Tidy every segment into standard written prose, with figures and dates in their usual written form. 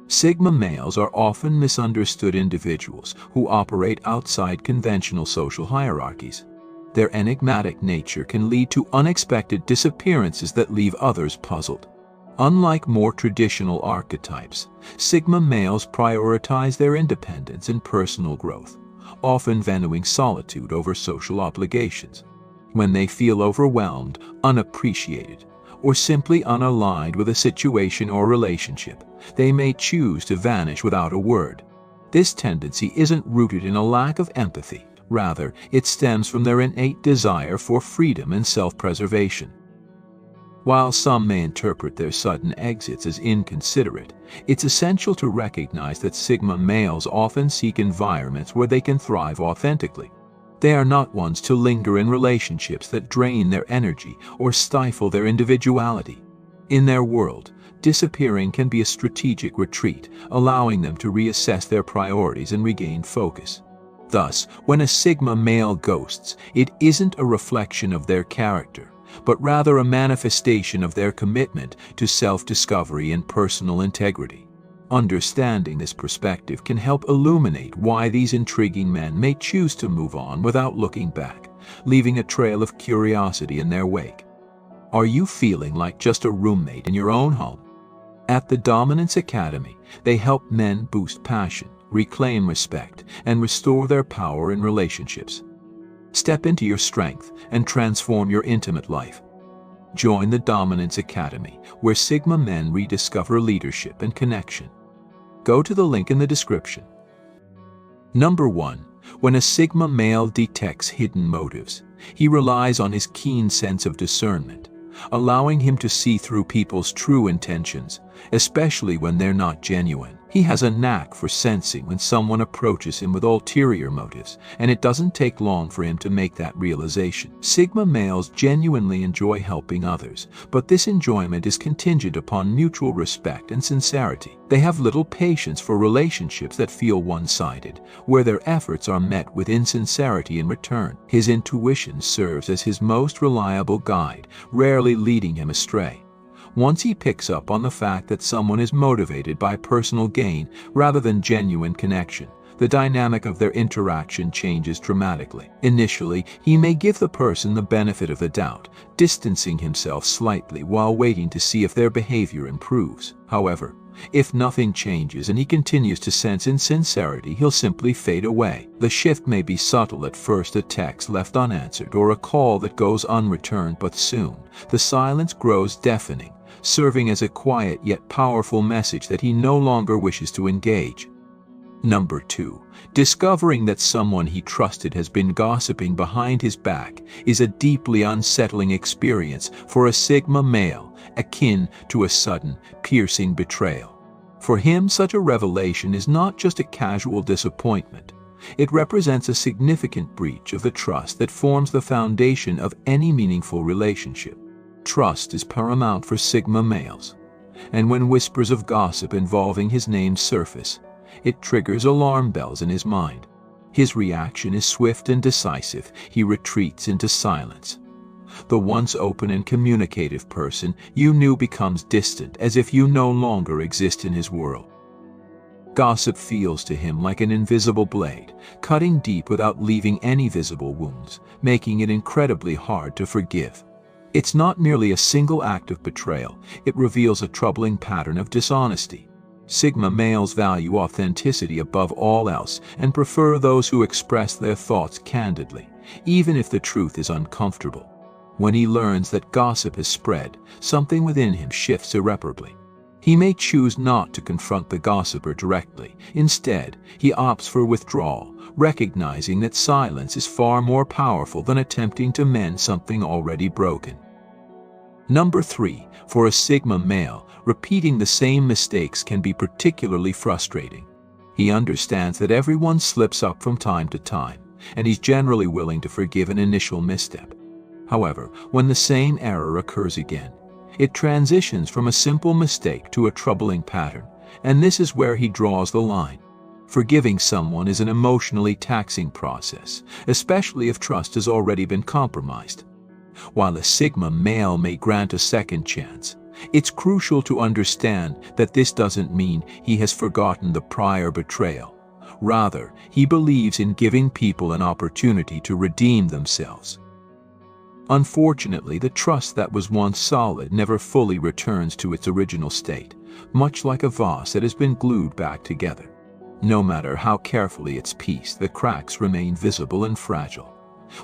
Sigma males are often misunderstood individuals who operate outside conventional social hierarchies. Their enigmatic nature can lead to unexpected disappearances that leave others puzzled. Unlike more traditional archetypes, Sigma males prioritize their independence and personal growth, often valuing solitude over social obligations. When they feel overwhelmed, unappreciated, or simply unaligned with a situation or relationship, they may choose to vanish without a word. This tendency isn't rooted in a lack of empathy. Rather, it stems from their innate desire for freedom and self-preservation. While some may interpret their sudden exits as inconsiderate, it's essential to recognize that Sigma males often seek environments where they can thrive authentically. They are not ones to linger in relationships that drain their energy or stifle their individuality. In their world, disappearing can be a strategic retreat, allowing them to reassess their priorities and regain focus. Thus, when a Sigma male ghosts, it isn't a reflection of their character, but rather a manifestation of their commitment to self-discovery and personal integrity. Understanding this perspective can help illuminate why these intriguing men may choose to move on without looking back, leaving a trail of curiosity in their wake. Are you feeling like just a roommate in your own home? At the Dominance Academy, they help men boost passion, reclaim respect, and restore their power in relationships. Step into your strength and transform your intimate life. Join the Dominance Academy, where Sigma men rediscover leadership and connection. Go to the link in the description. Number 1. When a Sigma male detects hidden motives, he relies on his keen sense of discernment, allowing him to see through people's true intentions, especially when they're not genuine. He has a knack for sensing when someone approaches him with ulterior motives, and it doesn't take long for him to make that realization. Sigma males genuinely enjoy helping others, but this enjoyment is contingent upon mutual respect and sincerity. They have little patience for relationships that feel one-sided, where their efforts are met with insincerity in return. His intuition serves as his most reliable guide, rarely leading him astray. Once he picks up on the fact that someone is motivated by personal gain rather than genuine connection, the dynamic of their interaction changes dramatically. Initially, he may give the person the benefit of the doubt, distancing himself slightly while waiting to see if their behavior improves. However, if nothing changes and he continues to sense insincerity, he'll simply fade away. The shift may be subtle at first, a text left unanswered or a call that goes unreturned, but soon, the silence grows deafening, serving as a quiet yet powerful message that he no longer wishes to engage. Number 2. Discovering that someone he trusted has been gossiping behind his back is a deeply unsettling experience for a Sigma male, akin to a sudden, piercing betrayal. For him, such a revelation is not just a casual disappointment. It represents a significant breach of the trust that forms the foundation of any meaningful relationship. Trust is paramount for Sigma males, and when whispers of gossip involving his name surface, it triggers alarm bells in his mind. His reaction is swift and decisive. He retreats into silence. The once open and communicative person you knew becomes distant, as if you no longer exist in his world. Gossip feels to him like an invisible blade, cutting deep without leaving any visible wounds, making it incredibly hard to forgive. It's not merely a single act of betrayal, it reveals a troubling pattern of dishonesty. Sigma males value authenticity above all else and prefer those who express their thoughts candidly, even if the truth is uncomfortable. When he learns that gossip has spread, something within him shifts irreparably. He may choose not to confront the gossiper directly. Instead, he opts for withdrawal, recognizing that silence is far more powerful than attempting to mend something already broken. Number 3. For a Sigma male, repeating the same mistakes can be particularly frustrating. He understands that everyone slips up from time to time, and he's generally willing to forgive an initial misstep. However, when the same error occurs again, it transitions from a simple mistake to a troubling pattern, and this is where he draws the line. Forgiving someone is an emotionally taxing process, especially if trust has already been compromised. While a Sigma male may grant a second chance, It's crucial to understand that this doesn't mean he has forgotten the prior betrayal. Rather, he believes in giving people an opportunity to redeem themselves. Unfortunately, the trust that was once solid never fully returns to its original state, much like a vase that has been glued back together. No matter how carefully it's pieced, the cracks remain visible and fragile.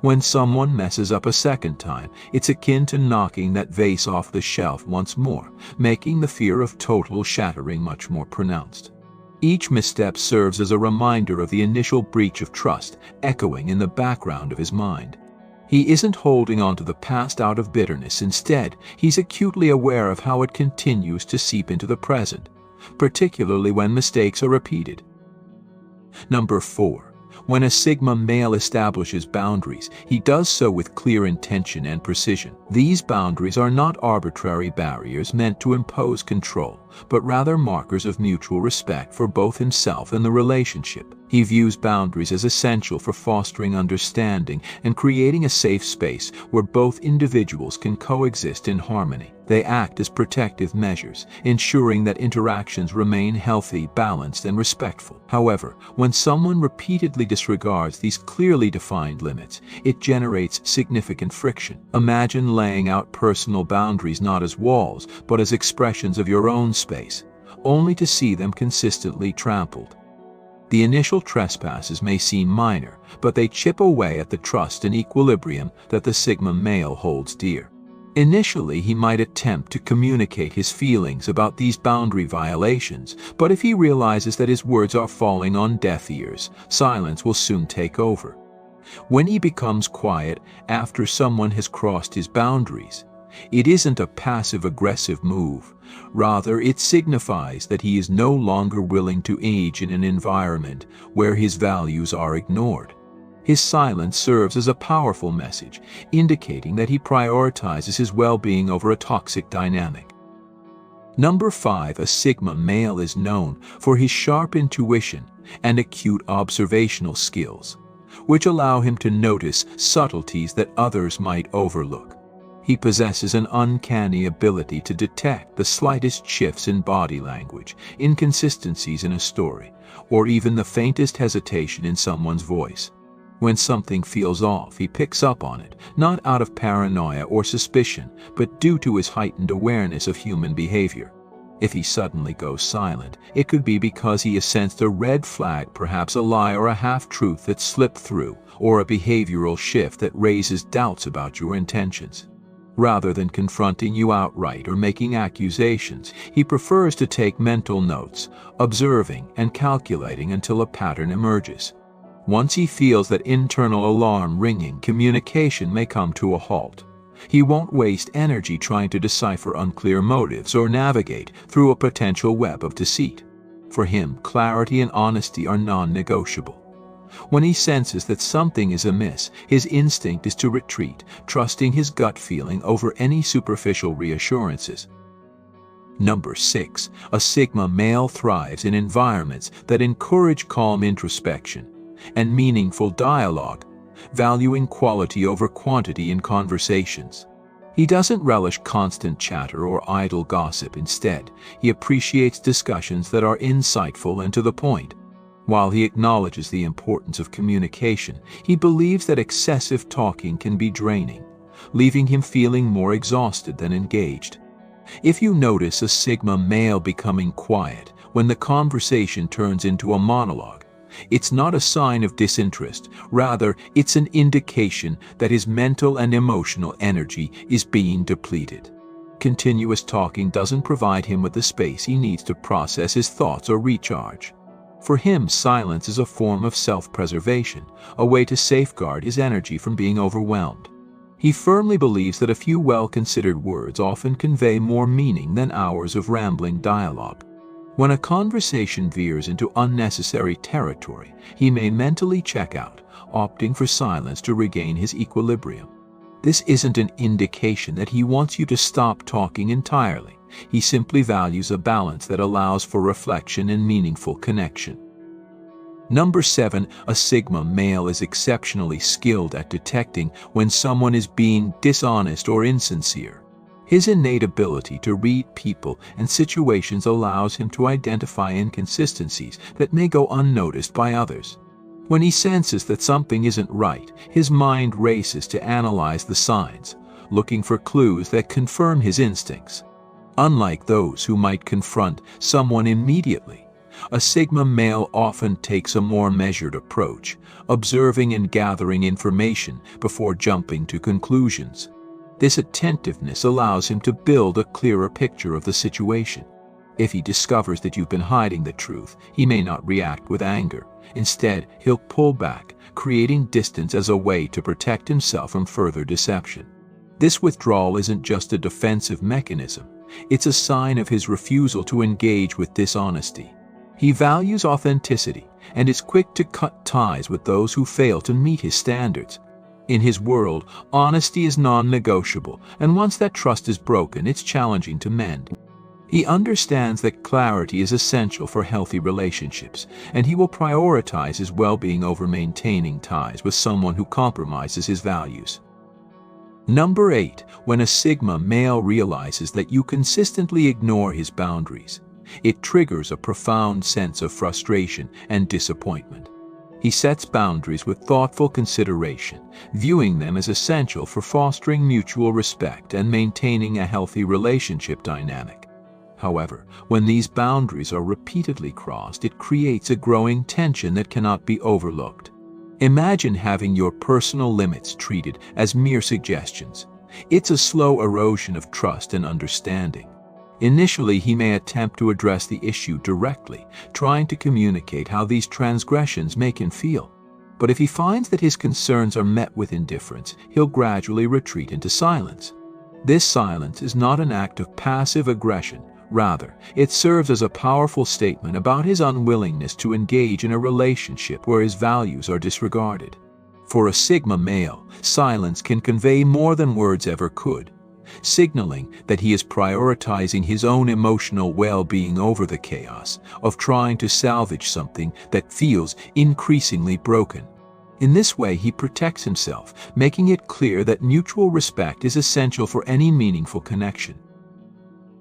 When someone messes up a second time, it's akin to knocking that vase off the shelf once more, making the fear of total shattering much more pronounced. Each misstep serves as a reminder of the initial breach of trust, echoing in the background of his mind. He isn't holding on to the past out of bitterness. Instead, he's acutely aware of how it continues to seep into the present, particularly when mistakes are repeated. Number 4. When a Sigma male establishes boundaries, he does so with clear intention and precision. These boundaries are not arbitrary barriers meant to impose control, but rather markers of mutual respect for both himself and the relationship. He views boundaries as essential for fostering understanding and creating a safe space where both individuals can coexist in harmony. They act as protective measures, ensuring that interactions remain healthy, balanced, and respectful. However, when someone repeatedly disregards these clearly defined limits, it generates significant friction. Imagine laying out personal boundaries not as walls, but as expressions of your own space, only to see them consistently trampled. The initial trespasses may seem minor, but they chip away at the trust and equilibrium that the Sigma male holds dear. Initially, he might attempt to communicate his feelings about these boundary violations, but if he realizes that his words are falling on deaf ears, silence will soon take over. When he becomes quiet after someone has crossed his boundaries, it isn't a passive-aggressive move. Rather, it signifies that he is no longer willing to age in an environment where his values are ignored. His silence serves as a powerful message, indicating that he prioritizes his well-being over a toxic dynamic. Number 5. A Sigma male is known for his sharp intuition and acute observational skills, which allow him to notice subtleties that others might overlook. He possesses an uncanny ability to detect the slightest shifts in body language, inconsistencies in a story, or even the faintest hesitation in someone's voice. When something feels off, he picks up on it, not out of paranoia or suspicion, but due to his heightened awareness of human behavior. If he suddenly goes silent, it could be because he has sensed a red flag, perhaps a lie or a half-truth that slipped through, or a behavioral shift that raises doubts about your intentions. Rather than confronting you outright or making accusations, he prefers to take mental notes, observing and calculating until a pattern emerges. Once he feels that internal alarm ringing, communication may come to a halt. He won't waste energy trying to decipher unclear motives or navigate through a potential web of deceit. For him, clarity and honesty are non-negotiable. When he senses that something is amiss, his instinct is to retreat, trusting his gut feeling over any superficial reassurances. Number 6. A Sigma male thrives in environments that encourage calm introspection and meaningful dialogue, valuing quality over quantity in conversations. He doesn't relish constant chatter or idle gossip. Instead, he appreciates discussions that are insightful and to the point. While he acknowledges the importance of communication, he believes that excessive talking can be draining, leaving him feeling more exhausted than engaged. If you notice a Sigma male becoming quiet when the conversation turns into a monologue, it's not a sign of disinterest. Rather, it's an indication that his mental and emotional energy is being depleted. Continuous talking doesn't provide him with the space he needs to process his thoughts or recharge. For him, silence is a form of self-preservation, a way to safeguard his energy from being overwhelmed. He firmly believes that a few well-considered words often convey more meaning than hours of rambling dialogue. When a conversation veers into unnecessary territory, he may mentally check out, opting for silence to regain his equilibrium. This isn't an indication that he wants you to stop talking entirely. He simply values a balance that allows for reflection and meaningful connection. Number 7. A Sigma male is exceptionally skilled at detecting when someone is being dishonest or insincere. His innate ability to read people and situations allows him to identify inconsistencies that may go unnoticed by others. When he senses that something isn't right, his mind races to analyze the signs, looking for clues that confirm his instincts. Unlike those who might confront someone immediately, a Sigma male often takes a more measured approach, observing and gathering information before jumping to conclusions. This attentiveness allows him to build a clearer picture of the situation. If he discovers that you've been hiding the truth, he may not react with anger. Instead, he'll pull back, creating distance as a way to protect himself from further deception. This withdrawal isn't just a defensive mechanism, it's a sign of his refusal to engage with dishonesty. He values authenticity and is quick to cut ties with those who fail to meet his standards. In his world, honesty is non-negotiable, and once that trust is broken, it's challenging to mend. He understands that clarity is essential for healthy relationships, and he will prioritize his well-being over maintaining ties with someone who compromises his values. Number 8. When a Sigma male realizes that you consistently ignore his boundaries, it triggers a profound sense of frustration and disappointment. He sets boundaries with thoughtful consideration, viewing them as essential for fostering mutual respect and maintaining a healthy relationship dynamic. However, when these boundaries are repeatedly crossed, it creates a growing tension that cannot be overlooked. Imagine having your personal limits treated as mere suggestions. It's a slow erosion of trust and understanding. Initially, he may attempt to address the issue directly, trying to communicate how these transgressions make him feel. But if he finds that his concerns are met with indifference, he'll gradually retreat into silence. This silence is not an act of passive aggression. Rather, it serves as a powerful statement about his unwillingness to engage in a relationship where his values are disregarded. For a Sigma male, silence can convey more than words ever could, signaling that he is prioritizing his own emotional well-being over the chaos of trying to salvage something that feels increasingly broken. In this way, he protects himself, making it clear that mutual respect is essential for any meaningful connection.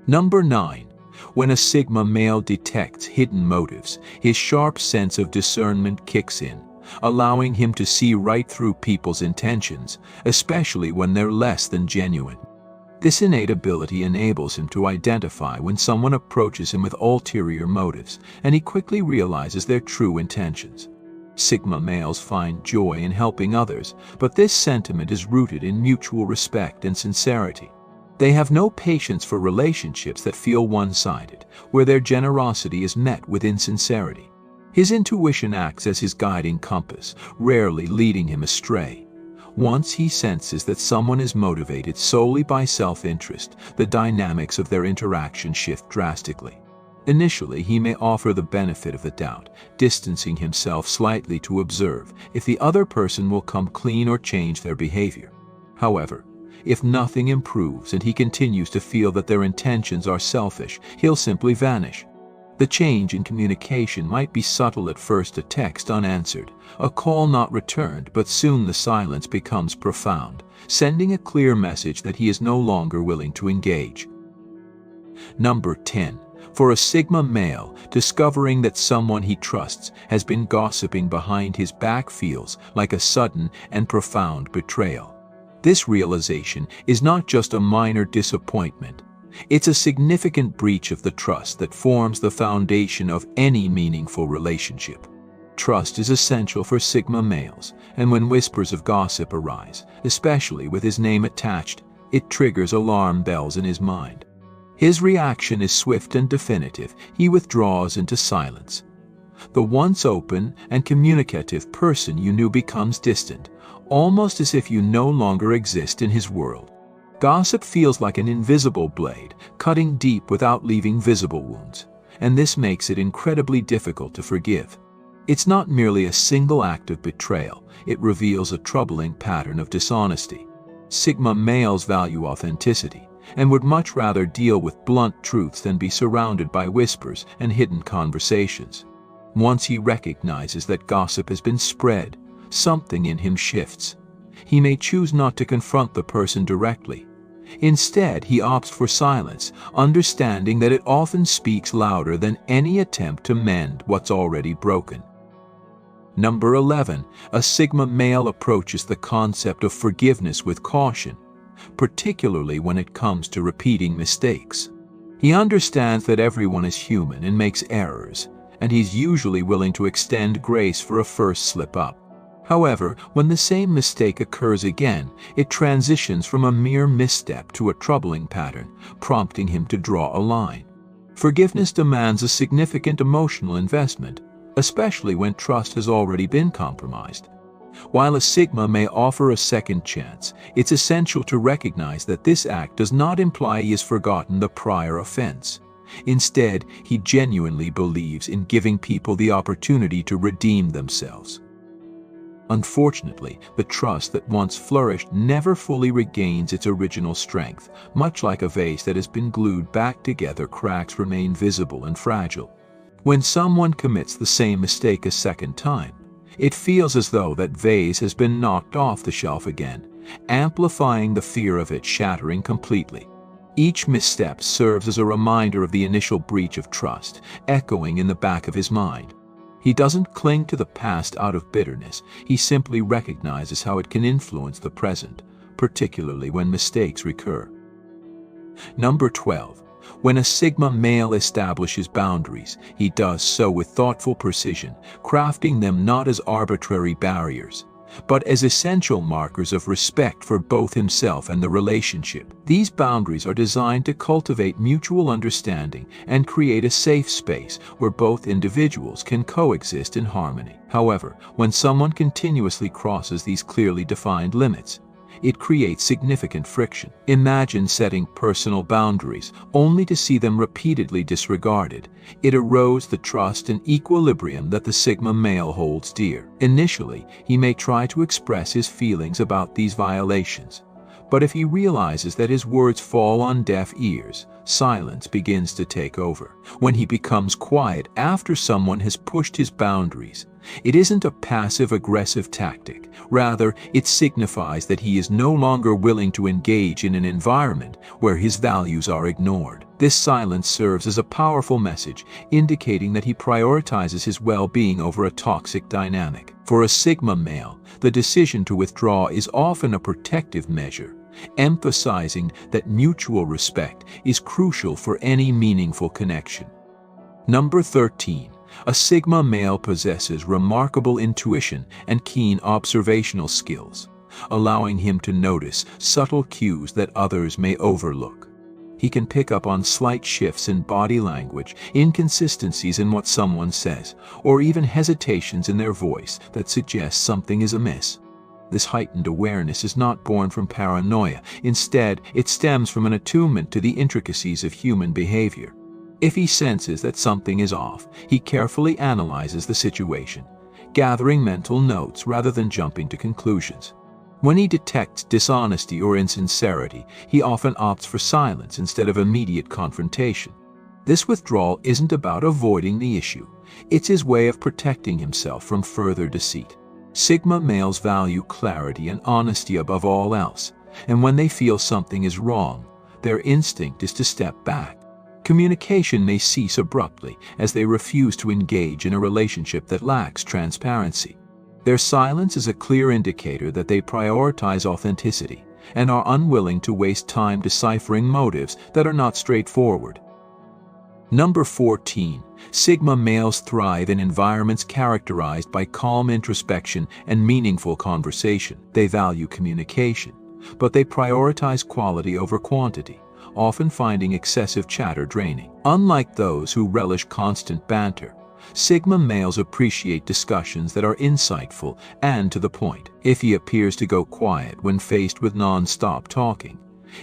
Number 9. When a Sigma male detects hidden motives, his sharp sense of discernment kicks in, allowing him to see right through people's intentions, especially when they're less than genuine. This innate ability enables him to identify when someone approaches him with ulterior motives, and he quickly realizes their true intentions. Sigma males find joy in helping others, but this sentiment is rooted in mutual respect and sincerity. They have no patience for relationships that feel one-sided, where their generosity is met with insincerity. His intuition acts as his guiding compass, rarely leading him astray. Once he senses that someone is motivated solely by self-interest, the dynamics of their interaction shift drastically. Initially, he may offer the benefit of the doubt, distancing himself slightly to observe if the other person will come clean or change their behavior. However, if nothing improves and he continues to feel that their intentions are selfish, he'll simply vanish. The change in communication might be subtle at first: a text unanswered, a call not returned, but soon the silence becomes profound, sending a clear message that he is no longer willing to engage. Number 10. For a Sigma male, discovering that someone he trusts has been gossiping behind his back feels like a sudden and profound betrayal. This realization is not just a minor disappointment. It's a significant breach of the trust that forms the foundation of any meaningful relationship. Trust is essential for Sigma males, and when whispers of gossip arise, especially with his name attached, it triggers alarm bells in his mind. His reaction is swift and definitive. He withdraws into silence. The once open and communicative person you knew becomes distant, almost as if you no longer exist in his world. Gossip feels like an invisible blade, cutting deep without leaving visible wounds, and this makes it incredibly difficult to forgive. It's not merely a single act of betrayal, it reveals a troubling pattern of dishonesty. Sigma males value authenticity, and would much rather deal with blunt truths than be surrounded by whispers and hidden conversations. Once he recognizes that gossip has been spread, something in him shifts. He may choose not to confront the person directly. Instead, he opts for silence, understanding that it often speaks louder than any attempt to mend what's already broken. Number 11. A Sigma male approaches the concept of forgiveness with caution, particularly when it comes to repeating mistakes. He understands that everyone is human and makes errors, and he's usually willing to extend grace for a first slip-up. However, when the same mistake occurs again, it transitions from a mere misstep to a troubling pattern, prompting him to draw a line. Forgiveness demands a significant emotional investment, especially when trust has already been compromised. While a Sigma may offer a second chance, it's essential to recognize that this act does not imply he has forgotten the prior offense. Instead, he genuinely believes in giving people the opportunity to redeem themselves. Unfortunately, the trust that once flourished never fully regains its original strength. Much like a vase that has been glued back together, cracks remain visible and fragile. When someone commits the same mistake a second time, it feels as though that vase has been knocked off the shelf again, amplifying the fear of it shattering completely. Each misstep serves as a reminder of the initial breach of trust, echoing in the back of his mind. He doesn't cling to the past out of bitterness, he simply recognizes how it can influence the present, particularly when mistakes recur. Number 12. When a Sigma male establishes boundaries, he does so with thoughtful precision, crafting them not as arbitrary barriers, but as essential markers of respect for both himself and the relationship. These boundaries are designed to cultivate mutual understanding and create a safe space where both individuals can coexist in harmony. However, when someone continuously crosses these clearly defined limits, it creates significant friction. Imagine setting personal boundaries only to see them repeatedly disregarded. It erodes the trust and equilibrium that the Sigma male holds dear. Initially, he may try to express his feelings about these violations, but if he realizes that his words fall on deaf ears, silence begins to take over. When he becomes quiet after someone has pushed his boundaries, it isn't a passive-aggressive tactic. Rather, it signifies that he is no longer willing to engage in an environment where his values are ignored. This silence serves as a powerful message, indicating that he prioritizes his well-being over a toxic dynamic. For a Sigma male, the decision to withdraw is often a protective measure, emphasizing that mutual respect is crucial for any meaningful connection. Number 13. A Sigma male possesses remarkable intuition and keen observational skills, allowing him to notice subtle cues that others may overlook. He can pick up on slight shifts in body language, inconsistencies in what someone says, or even hesitations in their voice that suggest something is amiss. This heightened awareness is not born from paranoia. Instead, it stems from an attunement to the intricacies of human behavior. If he senses that something is off, he carefully analyzes the situation, gathering mental notes rather than jumping to conclusions. When he detects dishonesty or insincerity, he often opts for silence instead of immediate confrontation. This withdrawal isn't about avoiding the issue. It's his way of protecting himself from further deceit. Sigma males value clarity and honesty above all else, and when they feel something is wrong, their instinct is to step back. Communication may cease abruptly as they refuse to engage in a relationship that lacks transparency. Their silence is a clear indicator that they prioritize authenticity and are unwilling to waste time deciphering motives that are not straightforward. Number 14. Sigma males thrive in environments characterized by calm introspection and meaningful conversation. They value communication, but they prioritize quality over quantity, often finding excessive chatter draining. Unlike those who relish constant banter, Sigma males appreciate discussions that are insightful and to the point. If he appears to go quiet when faced with non-stop talking,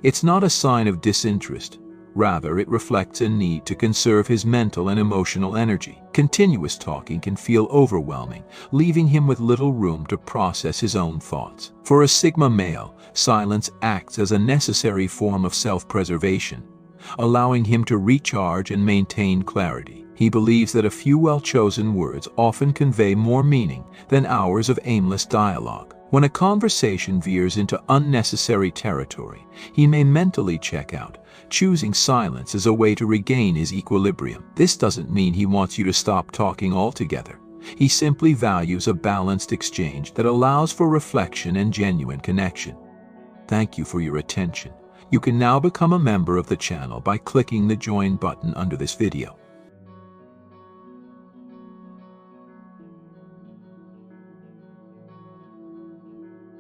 it's not a sign of disinterest. Rather, it reflects a need to conserve his mental and emotional energy. Continuous talking can feel overwhelming, leaving him with little room to process his own thoughts. For a Sigma male, silence acts as a necessary form of self-preservation, allowing him to recharge and maintain clarity. He believes that a few well-chosen words often convey more meaning than hours of aimless dialogue. When a conversation veers into unnecessary territory, he may mentally check out, choosing silence as a way to regain his equilibrium. This doesn't mean he wants you to stop talking altogether. He simply values a balanced exchange that allows for reflection and genuine connection. Thank you for your attention. You can now become a member of the channel by clicking the join button under this video.